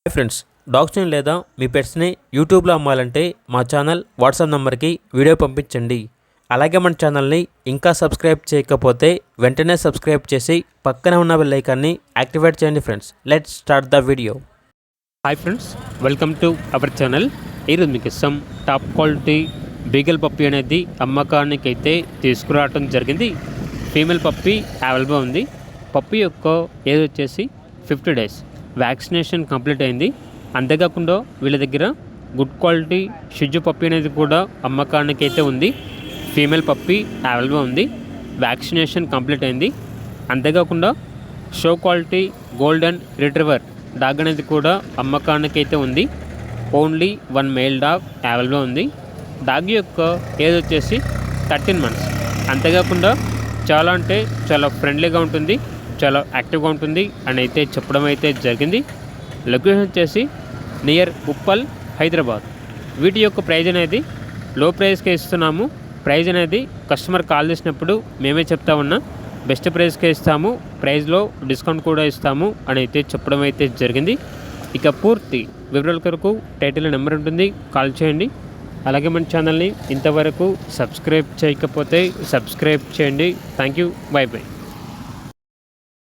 Hi friends, డాగ్స్ని లేదా మీ పెట్స్ని యూట్యూబ్లో అమ్మాలంటే మా ఛానల్ వాట్సాప్ నెంబర్కి వీడియో పంపించండి. అలాగే మన ఛానల్ని ఇంకా సబ్స్క్రైబ్ చేయకపోతే వెంటనే సబ్స్క్రైబ్ చేసి పక్కనే ఉన్న బెల్ ఐకాన్ని యాక్టివేట్ చేయండి. Friends, let's start the video. Hi friends, welcome to our channel. ఈరోజు మీకు ఇష్టం టాప్ క్వాలిటీ బీగల్ పప్పీ అనేది అమ్మకానికి అయితే తీసుకురావడం జరిగింది. ఫీమేల్ పప్పీ అవైలబుల్ ఉంది. పప్పీ యొక్క ఏజ్ వచ్చేసి 50 days. వ్యాక్సినేషన్ కంప్లీట్ అయింది. అంతేకాకుండా వీళ్ళ దగ్గర గుడ్ క్వాలిటీ షిజు పప్పీ అనేది కూడా అమ్మకానికి అయితే ఉంది. ఫీమేల్ పప్పీ అవైలబుల్ ఉంది. వ్యాక్సినేషన్ కంప్లీట్ అయింది. అంతేకాకుండా show quality golden retriever dog అనేది కూడా అమ్మకానికి అయితే ఉంది. ఓన్లీ 1 మేల్ డాగ్ అవైలబుల్ ఉంది. డాగ్ యొక్క ఏజ్ వచ్చేసి 13 months. అంతేకాకుండా చాలా అంటే చాలా ఫ్రెండ్లీగా ఉంటుంది, చాలా యాక్టివ్గా ఉంటుంది అని అయితే చెప్పడం అయితే జరిగింది. లొకేషన్ వచ్చేసి నియర్ ఉప్పల్, హైదరాబాద్. వీటి యొక్క ప్రైజ్ అనేది లో ప్రైస్కే ఇస్తున్నాము. ప్రైజ్ అనేది కస్టమర్ కాల్ చేసినప్పుడు మేమే చెప్తా ఉన్నా బెస్ట్ ప్రైస్కే ఇస్తాము, ప్రైజ్లో డిస్కౌంట్ కూడా ఇస్తాము అని అయితే చెప్పడం అయితే జరిగింది. ఇక పూర్తి వివరాల కొరకు టైటిల్ నెంబర్ ఉంటుంది, కాల్ చేయండి. అలాగే మన ఛానల్ని ఇంతవరకు సబ్స్క్రైబ్ చేయకపోతే సబ్స్క్రైబ్ చేయండి. Thank you, by by.